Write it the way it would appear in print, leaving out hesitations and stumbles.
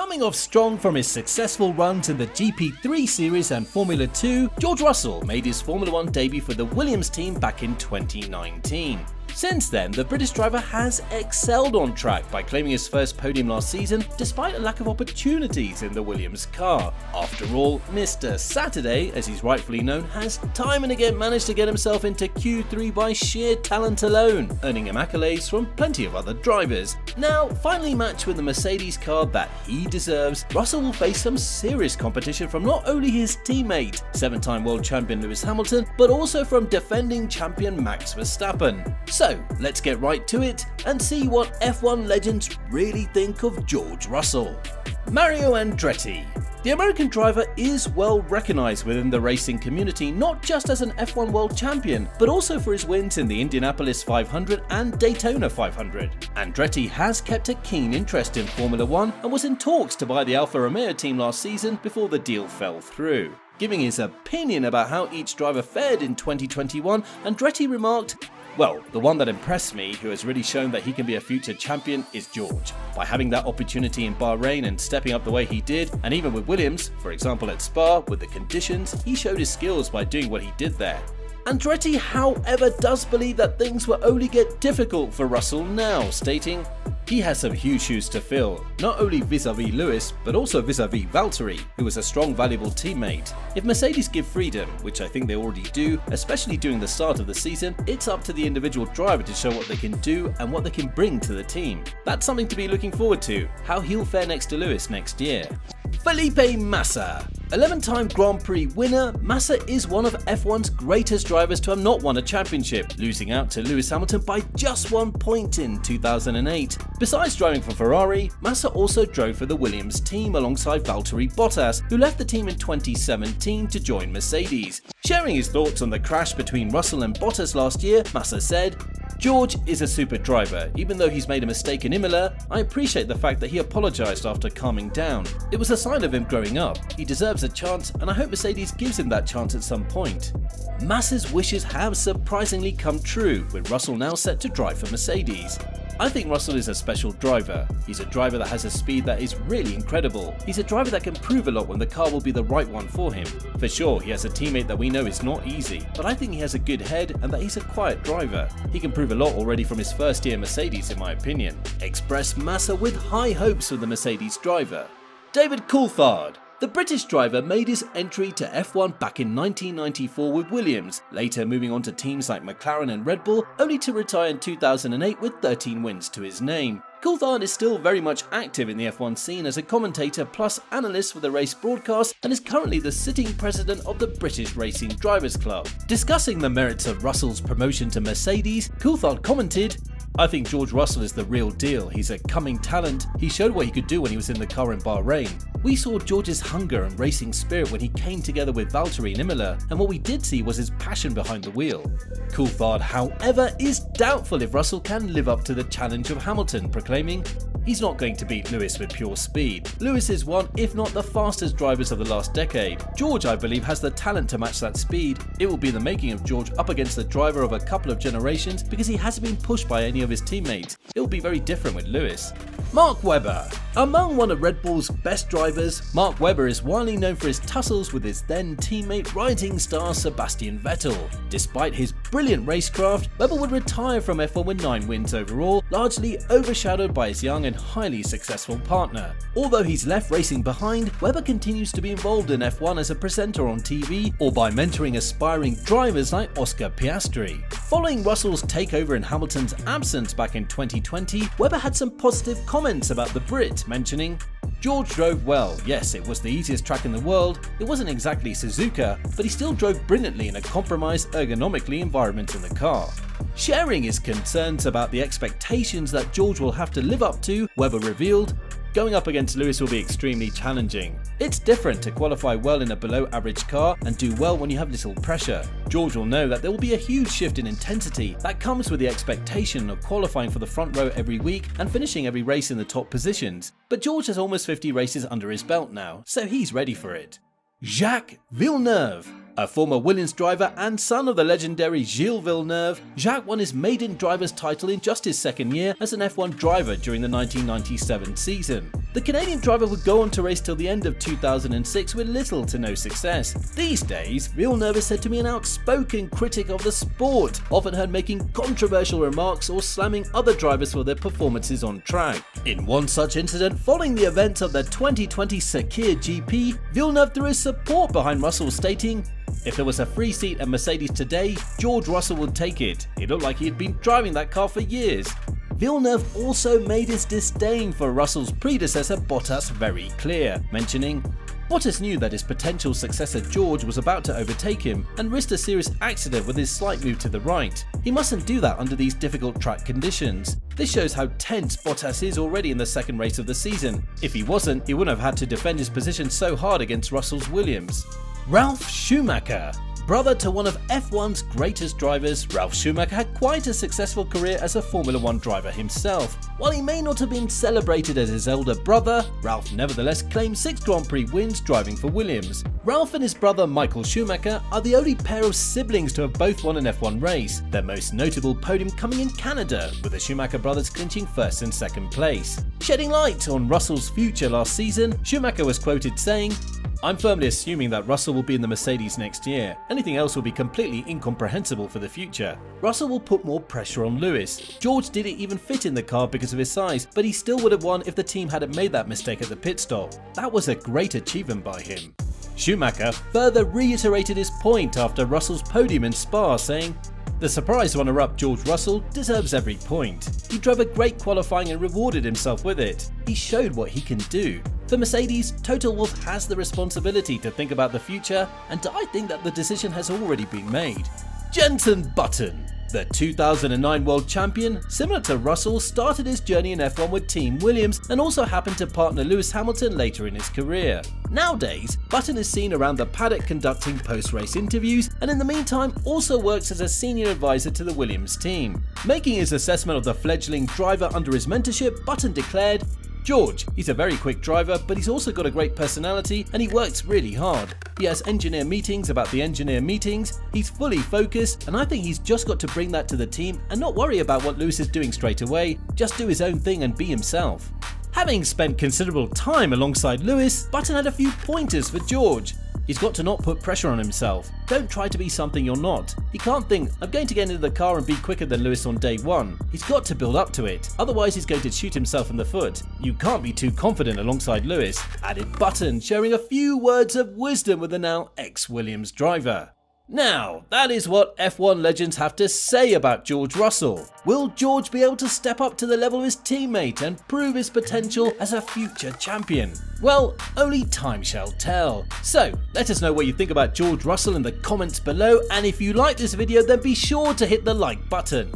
Coming off strong from his successful runs in the GP3 Series and Formula 2, George Russell made his Formula 1 debut for the Williams team back in 2019. Since then, the British driver has excelled on track by claiming his first podium last season despite a lack of opportunities in the Williams car. After all, Mr. Saturday, as he's rightfully known, has time and again managed to get himself into Q3 by sheer talent alone, earning him accolades from plenty of other drivers. Now, finally matched with the Mercedes car that he deserves, Russell will face some serious competition from not only his teammate, 7-time world champion Lewis Hamilton, but also from defending champion Max Verstappen. So, let's get right to it and see what F1 legends really think of George Russell. Mario Andretti. The American driver is well recognised within the racing community, not just as an F1 world champion, but also for his wins in the Indianapolis 500 and Daytona 500. Andretti has kept a keen interest in Formula 1 and was in talks to buy the Alfa Romeo team last season before the deal fell through. Giving his opinion about how each driver fared in 2021, Andretti remarked, "Well, the one that impressed me, who has really shown that he can be a future champion, is George. By having that opportunity in Bahrain and stepping up the way he did, and even with Williams, for example at Spa, with the conditions, he showed his skills by doing what he did there." Andretti, however, does believe that things will only get difficult for Russell now, stating, "He has some huge shoes to fill, not only vis-a-vis Lewis, but also vis-a-vis Valtteri, who is a strong, valuable teammate. If Mercedes give freedom, which I think they already do, especially during the start of the season, it's up to the individual driver to show what they can do and what they can bring to the team. That's something to be looking forward to, how he'll fare next to Lewis next year." Felipe Massa. 11-time Grand Prix winner, Massa is one of F1's greatest drivers to have not won a championship, losing out to Lewis Hamilton by just 1 point in 2008. Besides driving for Ferrari, Massa also drove for the Williams team alongside Valtteri Bottas, who left the team in 2017 to join Mercedes. Sharing his thoughts on the crash between Russell and Bottas last year, Massa said, "George is a super driver. Even though he's made a mistake in Imola, I appreciate the fact that he apologised after calming down. It was a sign of him growing up. He deserves a chance, and I hope Mercedes gives him that chance at some point." Massa's wishes have surprisingly come true, with Russell now set to drive for Mercedes. I think Russell is a special driver. He's a driver that has a speed that is really incredible. He's a driver that can prove a lot when the car will be the right one for him. For sure, he has a teammate that we know is not easy, but I think he has a good head and that he's a quiet driver. He can prove a lot already from his first year Mercedes, in my opinion. Expressed Massa with high hopes for the Mercedes driver. David Coulthard. The British driver made his entry to F1 back in 1994 with Williams, later moving on to teams like McLaren and Red Bull, only to retire in 2008 with 13 wins to his name. Coulthard is still very much active in the F1 scene as a commentator plus analyst for the race broadcast and is currently the sitting president of the British Racing Drivers Club. Discussing the merits of Russell's promotion to Mercedes, Coulthard commented, "I think George Russell is the real deal. He's a coming talent. He showed what he could do when he was in the car in Bahrain. We saw George's hunger and racing spirit when he came together with Valtteri in Imola, and what we did see was his passion behind the wheel." Coulthard, however, is doubtful if Russell can live up to the challenge of Hamilton, proclaiming, "He's not going to beat Lewis with pure speed. Lewis is one, if not the fastest drivers of the last decade. George, I believe, has the talent to match that speed. It will be the making of George up against the driver of a couple of generations because he hasn't been pushed by any of his teammates. It will be very different with Lewis." Mark Webber. Among one of Red Bull's best drivers, Mark Webber is widely known for his tussles with his then teammate rising star Sebastian Vettel. Despite his brilliant racecraft, Webber would retire from F1 with 9 wins overall, largely overshadowed by his young and highly successful partner. Although he's left racing behind, Webber continues to be involved in F1 as a presenter on TV or by mentoring aspiring drivers like Oscar Piastri. Following Russell's takeover in Hamilton's absence back in 2020, Webber had some positive comments about the Brit, mentioning, "George drove well. Yes, it was the easiest track in the world. It wasn't exactly Suzuka, but he still drove brilliantly in a compromised ergonomically environment in the car." Sharing his concerns about the expectations that George will have to live up to, Webber revealed, "Going up against Lewis will be extremely challenging. It's different to qualify well in a below-average car and do well when you have little pressure. George will know that there will be a huge shift in intensity that comes with the expectation of qualifying for the front row every week and finishing every race in the top positions. But George has almost 50 races under his belt now, so he's ready for it." Jacques Villeneuve. A former Williams driver and son of the legendary Gilles Villeneuve, Jacques won his maiden driver's title in just his second year as an F1 driver during the 1997 season. The Canadian driver would go on to race till the end of 2006 with little to no success. These days, Villeneuve is said to be an outspoken critic of the sport, often heard making controversial remarks or slamming other drivers for their performances on track. In one such incident, following the events of the 2020 Sakir GP, Villeneuve threw his support behind Russell, stating, "If there was a free seat at Mercedes today, George Russell would take it. He looked like he had been driving that car for years." Villeneuve also made his disdain for Russell's predecessor Bottas very clear, mentioning, "Bottas knew that his potential successor George was about to overtake him and risked a serious accident with his slight move to the right. He mustn't do that under these difficult track conditions. This shows how tense Bottas is already in the second race of the season. If he wasn't, he wouldn't have had to defend his position so hard against Russell's Williams." Ralf Schumacher. Brother to one of F1's greatest drivers, Ralf Schumacher had quite a successful career as a Formula 1 driver himself. While he may not have been celebrated as his elder brother, Ralf nevertheless claimed 6 Grand Prix wins driving for Williams. Ralf and his brother Michael Schumacher are the only pair of siblings to have both won an F1 race, their most notable podium coming in Canada, with the Schumacher brothers clinching first and second place. Shedding light on Russell's future last season, Schumacher was quoted saying, "I'm firmly assuming that Russell will be in the Mercedes next year. Anything else will be completely incomprehensible for the future. Russell will put more pressure on Lewis. George didn't even fit in the car because of his size, but he still would have won if the team hadn't made that mistake at the pit stop. That was a great achievement by him." Schumacher further reiterated his point after Russell's podium in Spa, saying, "The surprise runner-up George Russell deserves every point. He drove a great qualifying and rewarded himself with it. He showed what he can do. For Mercedes, Toto Wolff has the responsibility to think about the future, and I think that the decision has already been made." Jenson Button. The 2009 world champion, similar to Russell, started his journey in F1 with Team Williams and also happened to partner Lewis Hamilton later in his career. Nowadays, Button is seen around the paddock conducting post-race interviews, and in the meantime also works as a senior advisor to the Williams team. Making his assessment of the fledgling driver under his mentorship, Button declared, "George, he's a very quick driver, but he's also got a great personality and he works really hard. He has engineer meetings about the engineer meetings, he's fully focused, and I think he's just got to bring that to the team and not worry about what Lewis is doing straight away, just do his own thing and be himself." Having spent considerable time alongside Lewis, Button had a few pointers for George. He's got to not put pressure on himself. Don't try to be something you're not. He can't think, "I'm going to get into the car and be quicker than Lewis on day one." He's got to build up to it, otherwise he's going to shoot himself in the foot. You can't be too confident alongside Lewis, added Button, sharing a few words of wisdom with the now ex-Williams driver. Now, that is what F1 legends have to say about George Russell. Will George be able to step up to the level of his teammate and prove his potential as a future champion? Well, only time shall tell. So, let us know what you think about George Russell in the comments below, and if you like this video then be sure to hit the like button.